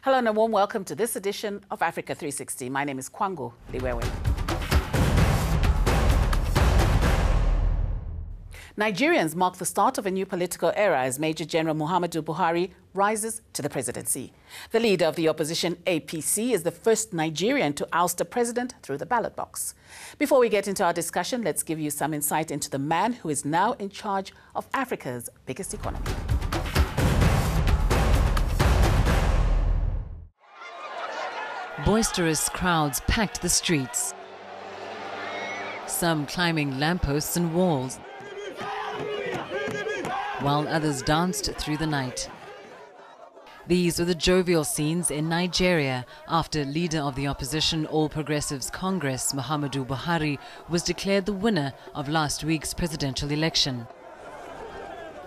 Hello and a warm welcome to this edition of Africa 360. My name is Kwango Liwewe. Nigerians mark the start of a new political era as Major General Muhammadu Buhari rises to the presidency. The leader of the opposition, APC, is the first Nigerian to oust a president through the ballot box. Before we get into our discussion, let's give you some insight into the man who is now in charge of Africa's biggest economy. Boisterous crowds packed the streets, some climbing lampposts and walls, while others danced through the night. These were the jovial scenes in Nigeria after leader of the opposition All Progressives Congress, Muhammadu Buhari, was declared the winner of last week's presidential election.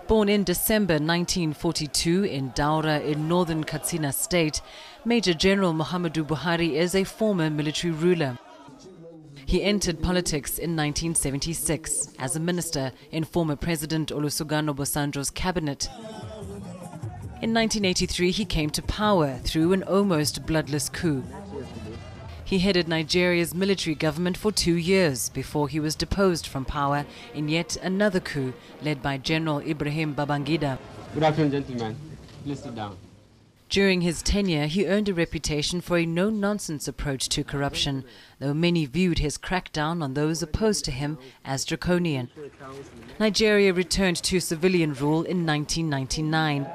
Born in December 1942 in Daura in northern Katsina state, Major General Muhammadu Buhari is a former military ruler. He entered politics in 1976 as a minister in former President Olusegun Obasanjo's cabinet. In 1983, he came to power through an almost bloodless coup. He headed Nigeria's military government for 2 years before he was deposed from power in yet another coup led by General Ibrahim Babangida. Good afternoon, gentlemen. Please sit down. During his tenure, he earned a reputation for a no-nonsense approach to corruption, though many viewed his crackdown on those opposed to him as draconian. Nigeria returned to civilian rule in 1999.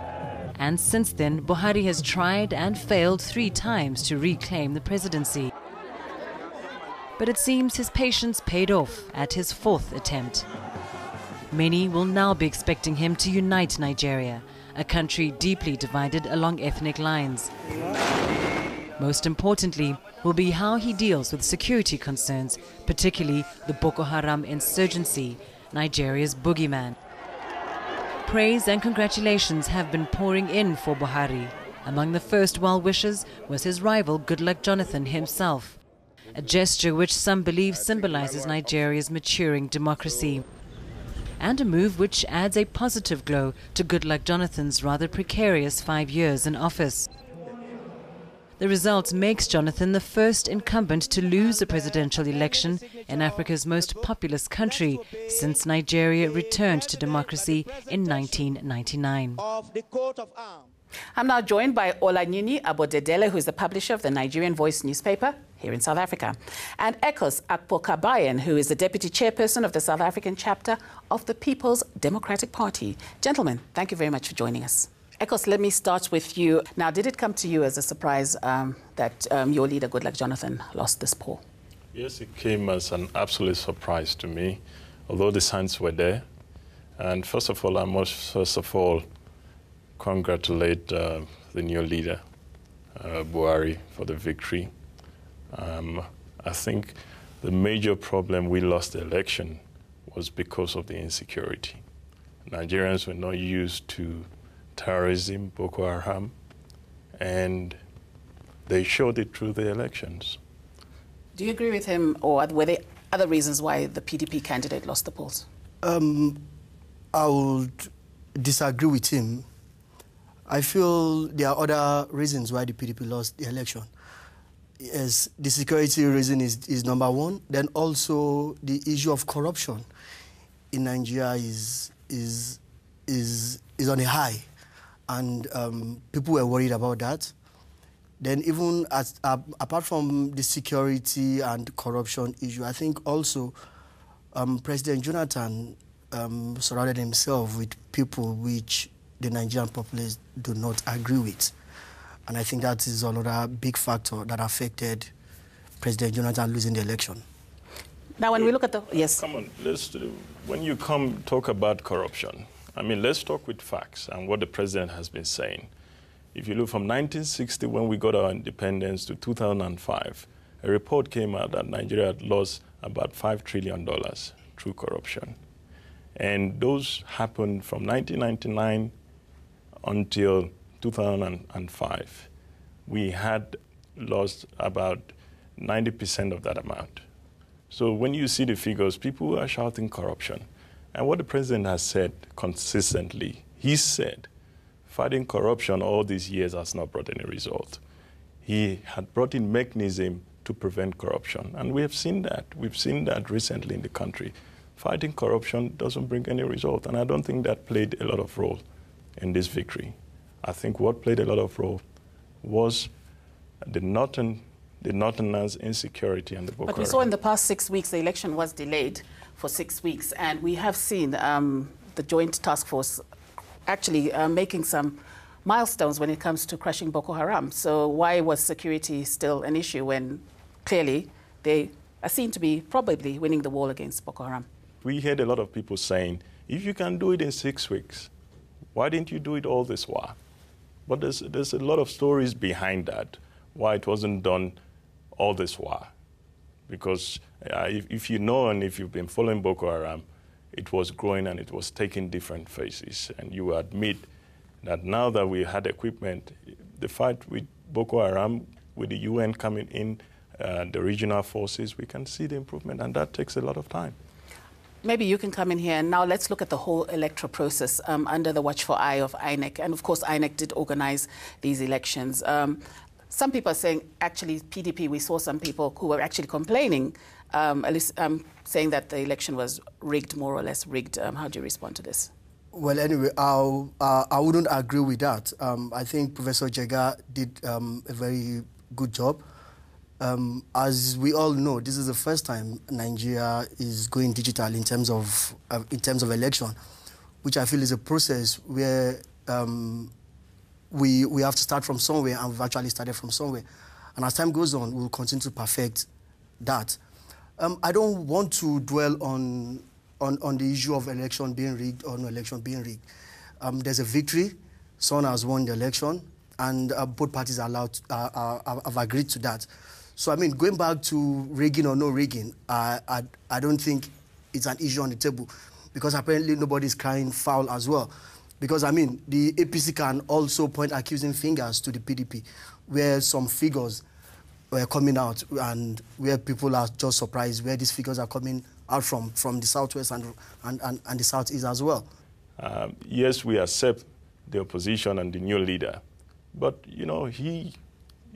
And since then, Buhari has tried and failed 3 times to reclaim the presidency. But it seems his patience paid off at his 4th attempt. Many will now be expecting him to unite Nigeria, a country deeply divided along ethnic lines. Most importantly will be how he deals with security concerns, particularly the Boko Haram insurgency, Nigeria's boogeyman. Praise and congratulations have been pouring in for Buhari. Among the first well-wishers was his rival Goodluck Jonathan himself, a gesture which some believe symbolizes Nigeria's maturing democracy, and a move which adds a positive glow to Goodluck Jonathan's rather precarious 5 years in office. The result makes Jonathan the first incumbent to lose a presidential election in Africa's most populous country since Nigeria returned to democracy in 1999. I'm now joined by Olanyini Abodedele, who is the publisher of the Nigerian Voice newspaper here in South Africa, and Ekos Akpokabayan, who is the deputy chairperson of the South African chapter of the People's Democratic Party. Gentlemen, thank you very much for joining us. Ekos, let me start with you. Now, did it come to you as a surprise that your leader, Goodluck Jonathan, lost this poll? Yes, it came as an absolute surprise to me, although the signs were there. And first of all, I must congratulate the new leader, Buhari, for the victory. I think the major problem we lost the election was because of the insecurity. Nigerians were not used to terrorism, Boko Haram, and they showed it through the elections. Do you agree with him, or were there other reasons why the PDP candidate lost the polls? I would disagree with him. I feel there are other reasons why the PDP lost the election. Yes, the security reason is number one. Then also the issue of corruption in Nigeria is on a high, and people were worried about that. Then even apart from the security and corruption issue, I think also President Jonathan surrounded himself with people which the Nigerian populace do not agree with. And I think that is another big factor that affected President Jonathan losing the election. Now, when we look at the... Yes. Come on, when you come talk about corruption, I mean, let's talk with facts and what the president has been saying. If you look from 1960, when we got our independence, to 2005, a report came out that Nigeria had lost about $5 trillion through corruption. And those happened from 1999 until 2005. We had lost about 90% of that amount. So when you see the figures, people are shouting corruption. And what the president has said consistently, he said, fighting corruption all these years has not brought any result. he had brought in mechanism to prevent corruption. And we have seen that. We've seen that recently in the country. Fighting corruption doesn't bring any result, and I don't think that played a lot of role in this victory. I think what played a lot of role was the Northerners' insecurity and the Boko Haram. But we saw in the past 6 weeks, the election was delayed for 6 weeks, and we have seen the Joint Task Force actually making some milestones when it comes to crushing Boko Haram. So why was security still an issue when clearly they are seen to be probably winning the war against Boko Haram? We heard a lot of people saying, if you can do it in 6 weeks, why didn't you do it all this while? But there's a lot of stories behind that, why it wasn't done all this while. Because if you know and if you've been following Boko Haram, it was growing and it was taking different phases. And you admit that now that we had equipment, the fight with Boko Haram, with the UN coming in, the regional forces, we can see the improvement, and that takes a lot of time. Maybe you can come in here, and now let's look at the whole electoral process under the watchful eye of INEC. And of course, INEC did organize these elections. Some people are saying, actually, PDP, we saw some people who were actually complaining, saying that the election was rigged, more or less rigged. How do you respond to this? Well, anyway, I wouldn't agree with that. I think Professor Jega did a very good job. As we all know, this is the first time Nigeria is going digital in terms of election, which I feel is a process where we have to start from somewhere, and we've actually started from somewhere. And as time goes on, we'll continue to perfect that. I don't want to dwell on the issue of election being rigged or no election being rigged. There's a victory. Someone has won the election, and both parties are allowed have agreed to that. So, I mean, going back to rigging or no rigging, I don't think it's an issue on the table, because apparently nobody's crying foul as well. Because, I mean, the APC can also point accusing fingers to the PDP, where some figures were coming out and where people are just surprised where these figures are coming out from the southwest and the southeast as well. Yes, we accept the opposition and the new leader, but, you know,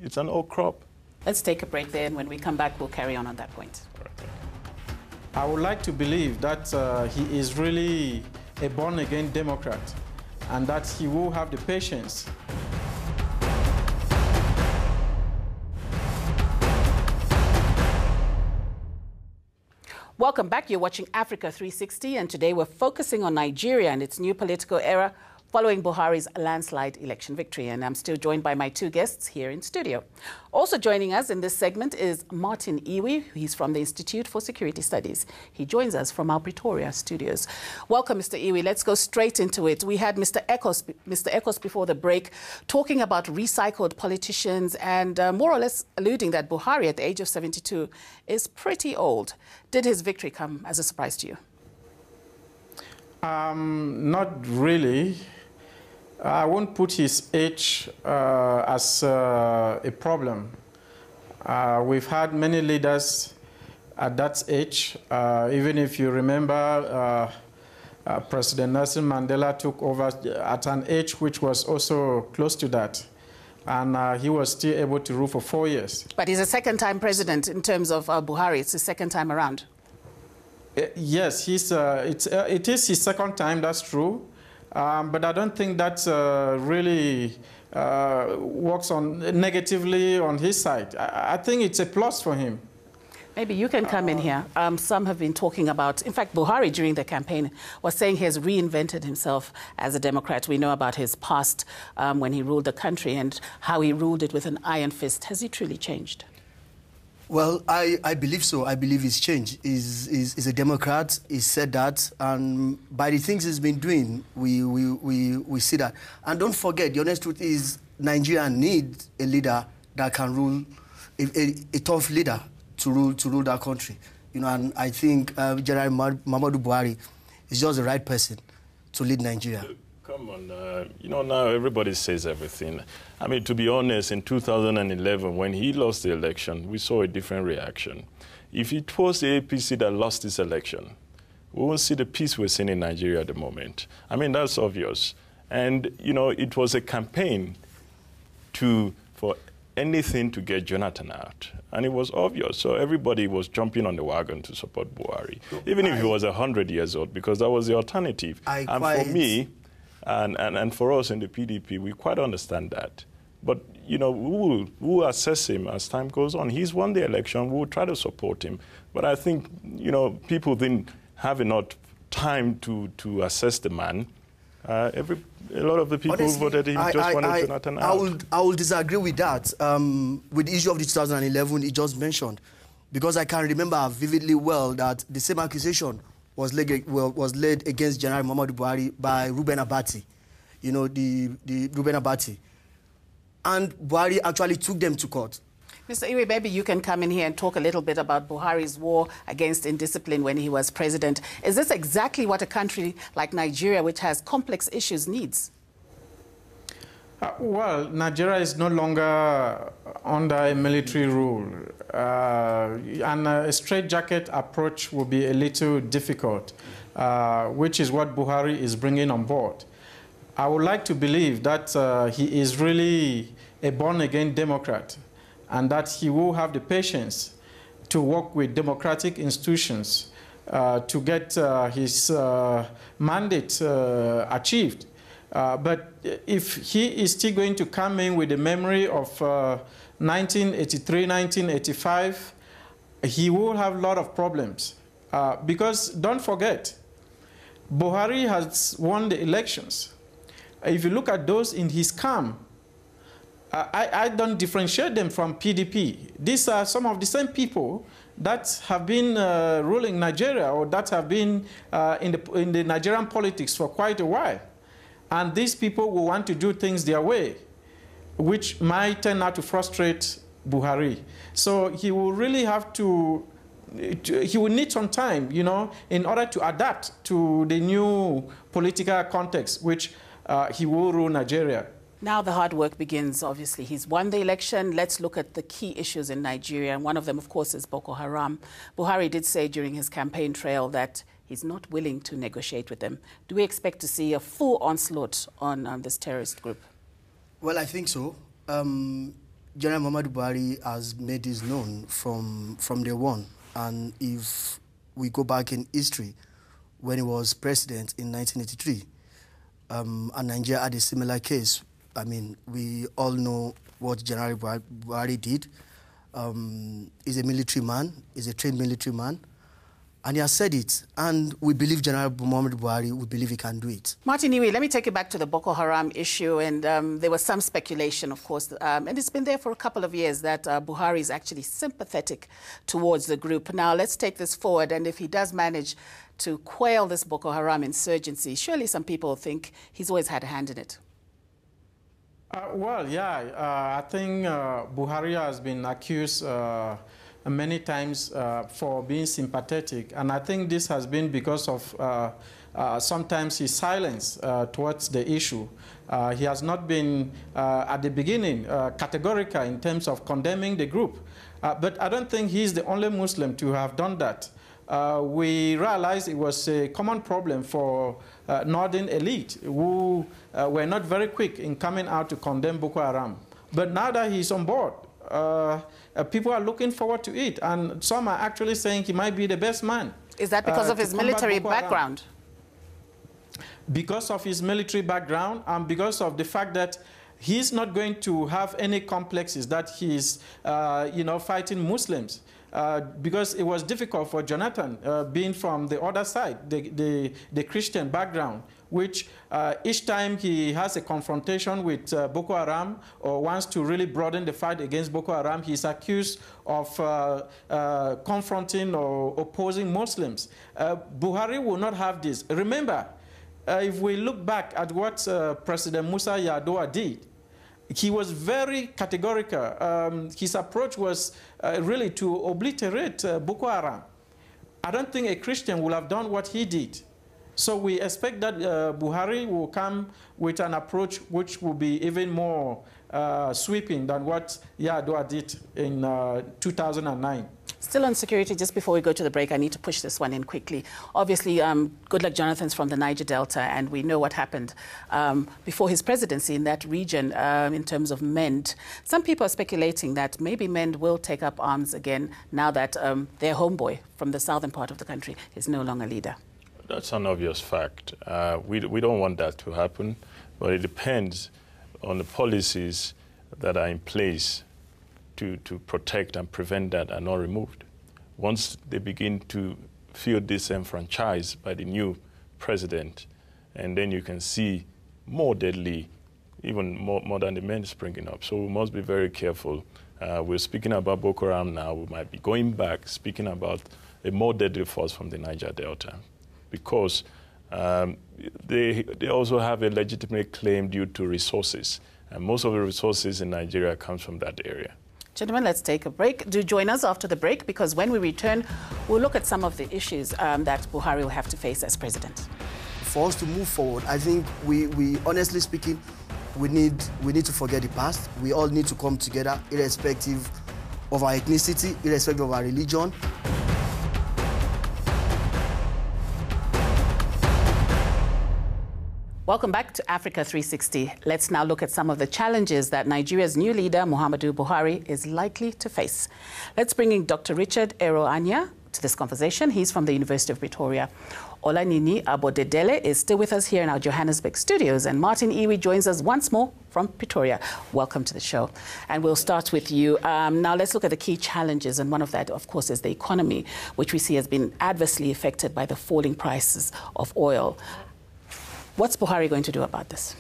it's an old crop. Let's take a break there, and when we come back, we'll carry on that point. I would like to believe that he is really a born-again Democrat, and that he will have the patience. Welcome back. You're watching Africa 360, and today we're focusing on Nigeria and its new political era following Buhari's landslide election victory. And I'm still joined by my two guests here in studio. Also joining us in this segment is Martin Iwi. He's from the Institute for Security Studies. He joins us from our Pretoria studios. Welcome, Mr. Iwi. Let's go straight into it. We had Mr. Echoes before the break talking about recycled politicians and more or less alluding that Buhari, at the age of 72, is pretty old. Did his victory come as a surprise to you? Not really. I won't put his age as a problem. We've had many leaders at that age. Even if you remember, President Nelson Mandela took over at an age which was also close to that. And he was still able to rule for 4 years. But he's a second-time president in terms of Buhari. It's his second time around. Yes, it is his second time, that's true. But I don't think that really works negatively on his side. I think it's a plus for him. Maybe you can come in here. Some have been talking about, in fact, Buhari during the campaign was saying he has reinvented himself as a Democrat. We know about his past when he ruled the country and how he ruled it with an iron fist. Has he truly changed? Well, I believe so. I believe he's changed. He's a Democrat. He said that. And by the things he's been doing, we see that. And don't forget, the honest truth is Nigeria needs a leader that can rule, a tough leader to rule that country. You know, and I think General Muhammadu Buhari is just the right person to lead Nigeria. Come on, you know, now everybody says everything. I mean, to be honest, in 2011, when he lost the election, we saw a different reaction. If it was the APC that lost this election, we won't see the peace we're seeing in Nigeria at the moment. I mean, that's obvious. And, you know, it was a campaign for anything to get Jonathan out. And it was obvious. So everybody was jumping on the wagon to support Buhari, even if he was 100 years old, because that was the alternative. And for me, and for us in the PDP, we quite understand that. But, you know, we will assess him as time goes on. He's won the election. We will try to support him. But I think, you know, people didn't have enough time to assess the man. A lot of the people who voted him just wanted Jonathan out. I will disagree with that. With the issue of the 2011, he just mentioned. Because I can remember vividly well that the same accusation was laid against General Muhammadu Buhari by Reuben Abati. You know, the Reuben Abati. And Buhari actually took them to court. Mr. Iwe, maybe you can come in here and talk a little bit about Buhari's war against indiscipline when he was president. Is this exactly what a country like Nigeria, which has complex issues, needs? Well, Nigeria is no longer under a military rule. And a straitjacket approach will be a little difficult, which is what Buhari is bringing on board. I would like to believe that he is really a born-again Democrat, and that he will have the patience to work with democratic institutions to get his mandate achieved. But if he is still going to come in with the memory of 1983, 1985, he will have a lot of problems. Because don't forget, Buhari has won the elections. If you look at those in his camp, I don't differentiate them from PDP. These are some of the same people that have been ruling Nigeria, or that have been in the Nigerian politics for quite a while. And these people will want to do things their way, which might turn out to frustrate Buhari. So he will really have he will need some time, you know, in order to adapt to the new political context, which he will rule Nigeria. Now the hard work begins, obviously. He's won the election. Let's look at the key issues in Nigeria. And one of them, of course, is Boko Haram. Buhari did say during his campaign trail that he's not willing to negotiate with them. Do we expect to see a full onslaught on this terrorist group? Well, I think so. General Muhammadu Buhari has made this known from day one. And if we go back in history, when he was president in 1983, and Nigeria had a similar case. I mean, we all know what General Buhari did. He's a military man, he's a trained military man, and he has said it. And we believe General Muhammadu Buhari, we believe he can do it. Martin Iwe, let me take you back to the Boko Haram issue. And there was some speculation, of course, and it's been there for a couple of years, that Buhari is actually sympathetic towards the group. Now, let's take this forward. And if he does manage to quail this Boko Haram insurgency, surely some people think he's always had a hand in it. Well, yeah, I think Buhari has been accused many times for being sympathetic, and I think this has been because of sometimes his silence towards the issue. He has not been, at the beginning, categorical in terms of condemning the group, but I don't think he's the only Muslim to have done that. We realized it was a common problem for northern elite who were not very quick in coming out to condemn Boko Haram. But now that he's on board, people are looking forward to it. And some are actually saying he might be the best man. Is that because of his military background? Because of his military background, and because of the fact that he's not going to have any complexes that he's, fighting Muslims. Because it was difficult for Jonathan, being from the other side, the Christian background, which each time he has a confrontation with Boko Haram or wants to really broaden the fight against Boko Haram, he's accused of confronting or opposing Muslims. Buhari will not have this. Remember, if we look back at what President Musa Yar'Adua did, he was very categorical. His approach was really to obliterate Boko Haram. I don't think a Christian would have done what he did. So we expect that Buhari will come with an approach which will be even more sweeping than what Yar'Adua did in 2009. Still on security, just before we go to the break, I need to push this one in quickly. Obviously, Goodluck Jonathan's from the Niger Delta, and we know what happened before his presidency in that region in terms of MEND. Some people are speculating that maybe MEND will take up arms again now that their homeboy from the southern part of the country is no longer leader. That's an obvious fact. We don't want that to happen, but it depends on the policies that are in place to protect and prevent that are not removed. Once they begin to feel disenfranchised by the new president, and then you can see more deadly, even more than the men springing up. So we must be very careful. We're speaking about Boko Haram now. We might be going back, speaking about a more deadly force from the Niger Delta, because they also have a legitimate claim due to resources. And most of the resources in Nigeria comes from that area. Gentlemen, let's take a break. Do join us after the break, because when we return, we'll look at some of the issues that Buhari will have to face as president. For us to move forward, I think we honestly speaking, we need to forget the past. We all need to come together, irrespective of our ethnicity, irrespective of our religion. Welcome back to Africa 360. Let's now look at some of the challenges that Nigeria's new leader, Muhammadu Buhari, is likely to face. Let's bring in Dr. Richard Ero-Anya to this conversation. He's from the University of Pretoria. Olanini Abodedele is still with us here in our Johannesburg studios, and Martin Iwi joins us once more from Pretoria. Welcome to the show. And we'll start with you. Now let's look at the key challenges, and one of that, of course, is the economy, which we see has been adversely affected by the falling prices of oil. What's Buhari going to do about this?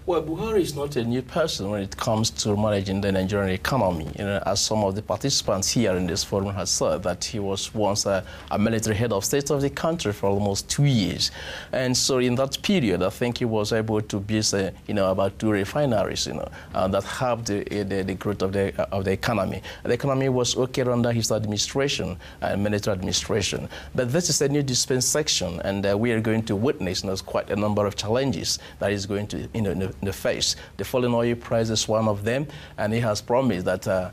Well, Buhari is not a new person when it comes to managing the Nigerian economy. You know, as some of the participants here in this forum have said, that he was once a military head of state of the country for almost 2 years. And so in that period, I think he was able to build, about 2 refineries, that helped the growth of the economy. The economy was okay under his administration, military administration. But this is a new dispensation, and we are going to witness quite a number of challenges that is going to, the face. The falling oil price is one of them, and he has promised that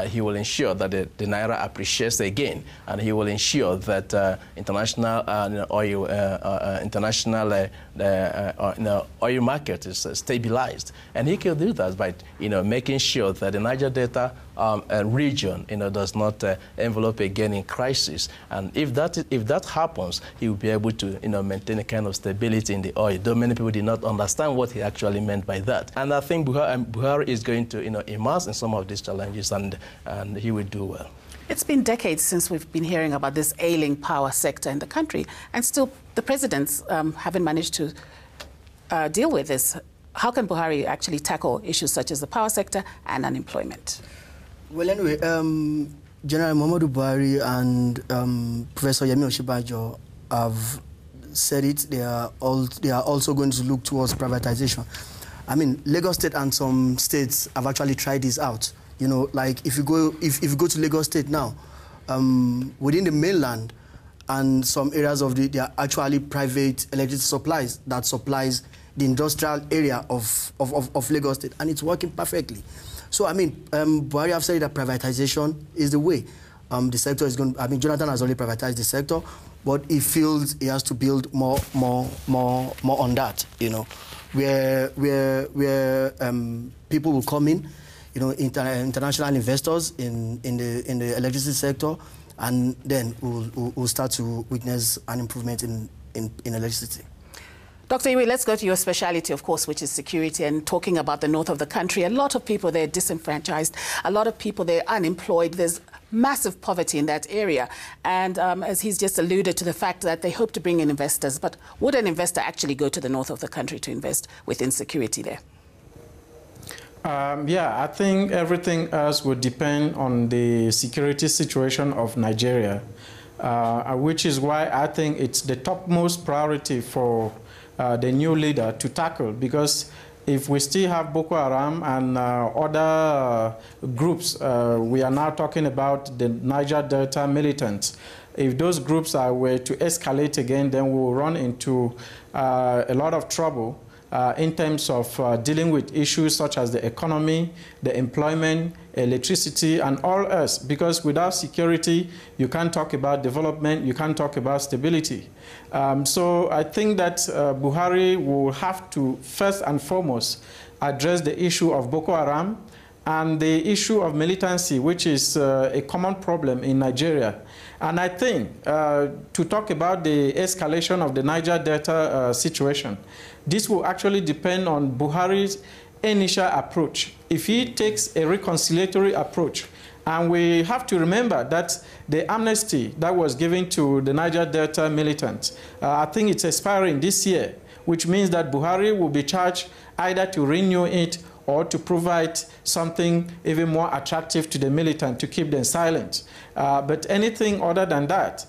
he will ensure that the naira appreciates again, and he will ensure that international oil market is stabilized, and he can do that by making sure that the Niger Delta region does not envelop again in crisis. And if that happens, he will be able to maintain a kind of stability in the oil. Though many people did not understand what he actually meant by that. And I think Buhari is going to immerse in some of these challenges, and he will do well. It's been decades since we've been hearing about this ailing power sector in the country, and still the presidents haven't managed to deal with this. How can Buhari actually tackle issues such as the power sector and unemployment? Well, anyway, General Muhammadu Buhari and Professor Yemi Osinbajo have said it. They are also going to look towards privatization. I mean, Lagos State and some states have actually tried this out. Like if you go to Lagos State now, within the mainland and some areas of there are actually private electricity supplies that supplies the industrial area of Lagos State, and it's working perfectly. So, I mean, Buhari have said that privatization is the way. The sector is going. I mean, Jonathan has already privatized the sector, but he feels he has to build more on that. Where people will come in, international investors in the electricity sector, and then we'll start to witness an improvement in electricity. Dr. Iwi, let's go to your speciality, of course, which is security, and talking about the north of the country. A lot of people there are disenfranchised. A lot of people there are unemployed. There's massive poverty in that area. And as he's just alluded to the fact that they hope to bring in investors, but would an investor actually go to the north of the country to invest within security there? Yeah, I think everything else would depend on the security situation of Nigeria, which is why I think it's the topmost priority for the new leader to tackle, because if we still have Boko Haram and other groups, we are now talking about the Niger Delta militants. If those groups were to escalate again, then we will run into a lot of trouble. in terms of dealing with issues such as the economy, the employment, electricity, and all else. Because without security, you can't talk about development, you can't talk about stability. So I think that Buhari will have to first and foremost address the issue of Boko Haram and the issue of militancy, which is a common problem in Nigeria. And I think to talk about the escalation of the Niger Delta situation, this will actually depend on Buhari's initial approach. If he takes a reconciliatory approach, and we have to remember that the amnesty that was given to the Niger Delta militants, I think it's expiring this year, which means that Buhari will be charged either to renew it or to provide something even more attractive to the militant to keep them silent. But anything other than that,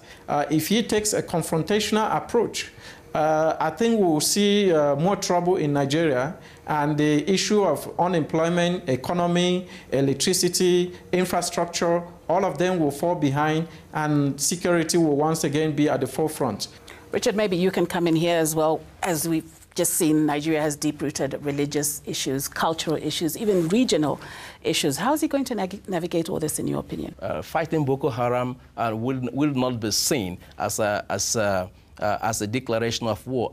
if he takes a confrontational approach, I think we will see more trouble in Nigeria, and the issue of unemployment, economy, electricity, infrastructure, all of them will fall behind, and security will once again be at the forefront. Richard, maybe you can come in here as well. As we've just seen, Nigeria has deep-rooted religious issues, cultural issues, even regional issues. How is he going to navigate all this, in your opinion? Fighting Boko Haram will not be seen as a declaration of war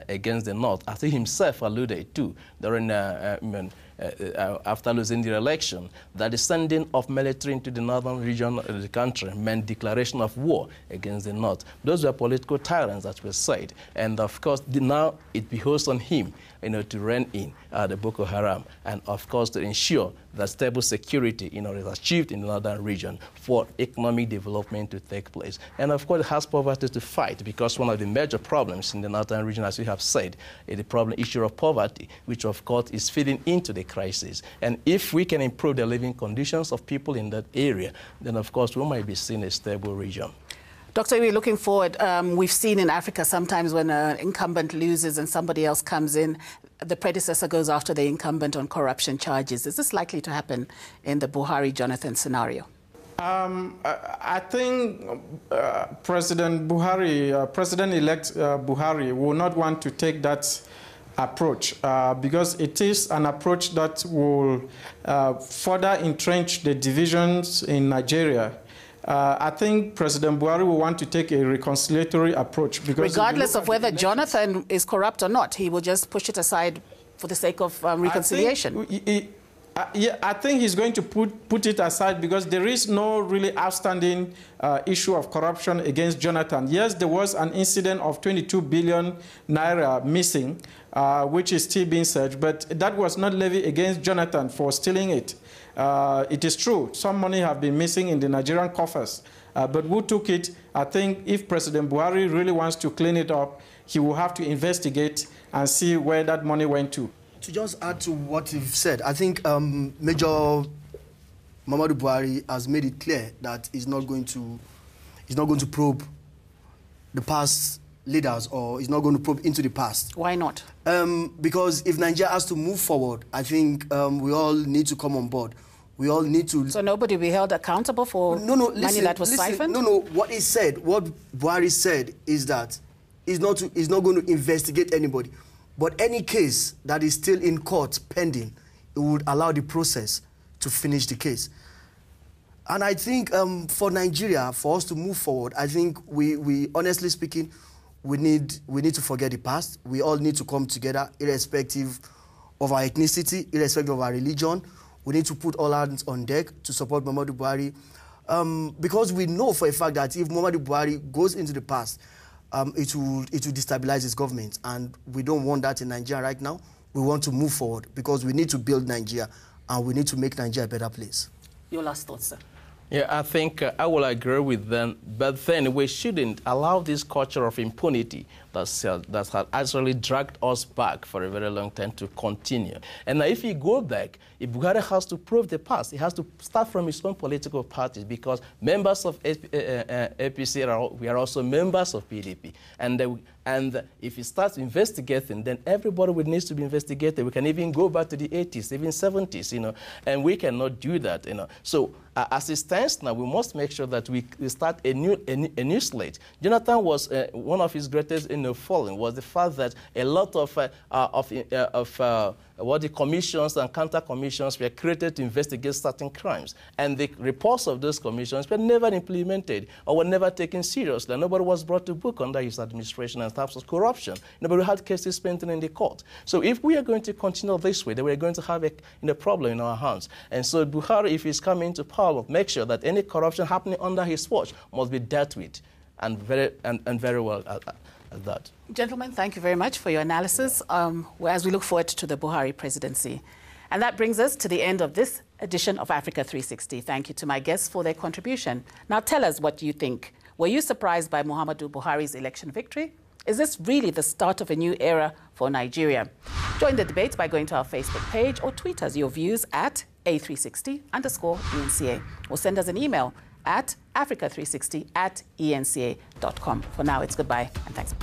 against the North, as he himself alluded to during after losing the election, that the sending of military into the northern region of the country meant declaration of war against the North. Those were political tyrants that were said. And of course, now it behoves on him, to rein in the Boko Haram, and of course to ensure that stable security, is achieved in the northern region for economic development to take place. And of course, it has poverty to fight, because one of the major problems in the northern region, as we have said, is the issue of poverty, which of course is feeding into the crisis. And if we can improve the living conditions of people in that area, then of course we might be seeing a stable region. Dr. We're looking forward. We've seen in Africa sometimes when an incumbent loses and somebody else comes in, the predecessor goes after the incumbent on corruption charges. Is this likely to happen in the Buhari Jonathan scenario? I think President Buhari, President-elect Buhari will not want to take that approach because it is an approach that will further entrench the divisions in Nigeria. I think President Buhari will want to take a reconciliatory approach. Because regardless of whether Jonathan is corrupt or not, he will just push it aside for the sake of reconciliation. I think he's going to put it aside because there is no really outstanding issue of corruption against Jonathan. Yes, there was an incident of 22 billion naira missing, which is still being searched, but that was not levied against Jonathan for stealing it. It is true, some money have been missing in the Nigerian coffers, but who took it? I think if President Buhari really wants to clean it up, he will have to investigate and see where that money went to. To just add to what you've said, I think Major Muhammadu Buhari has made it clear that he's not going to probe the past leaders, or he's not going to probe into the past. Why not? Because if Nigeria has to move forward, I think we all need to come on board. We all need to... So nobody will be held accountable for money that was siphoned? No, what he said, what Buhari said is that he's not going to investigate anybody. But any case that is still in court pending, it would allow the process to finish the case. And I think for Nigeria, for us to move forward, I think we honestly speaking, we need to forget the past. We all need to come together, irrespective of our ethnicity, irrespective of our religion. We need to put all hands on deck to support Muhammadu Buhari, because we know for a fact that if Muhammadu Buhari goes into the past, it will destabilize his government, and we don't want that in Nigeria right now. We want to move forward because we need to build Nigeria, and we need to make Nigeria a better place. Your last thoughts, sir? Yeah, I think I will agree with them, but then we shouldn't allow this culture of impunity that has actually dragged us back for a very long time to continue. And if you go back, if Buhari has to prove the past, he has to start from his own political parties, because members of APC, we are also members of PDP. And if he starts investigating, then everybody will need to be investigated. We can even go back to the 80s, even 70s, and we cannot do that, So as it stands now, we must make sure that we start a new slate. Jonathan was one of his greatest falling was the fact that a lot of what the commissions and counter commissions were created to investigate certain crimes, and the reports of those commissions were never implemented or were never taken seriously. Nobody was brought to book under his administration in terms of corruption. Nobody had cases pending in the court. So if we are going to continue this way, then we are going to have a problem in our hands. And so Buhari, if he's coming to power, make sure that any corruption happening under his watch must be dealt with, and very well at that. Gentlemen, thank you very much for your analysis as we look forward to the Buhari presidency. And that brings us to the end of this edition of Africa 360. Thank you to my guests for their contribution. Now tell us what you think. Were you surprised by Muhammadu Buhari's election victory? Is this really the start of a new era for Nigeria? Join the debate by going to our Facebook page or tweet us your views at A360_ENCA, or send us an email at africa360@enca.com. For now, it's goodbye and thanks.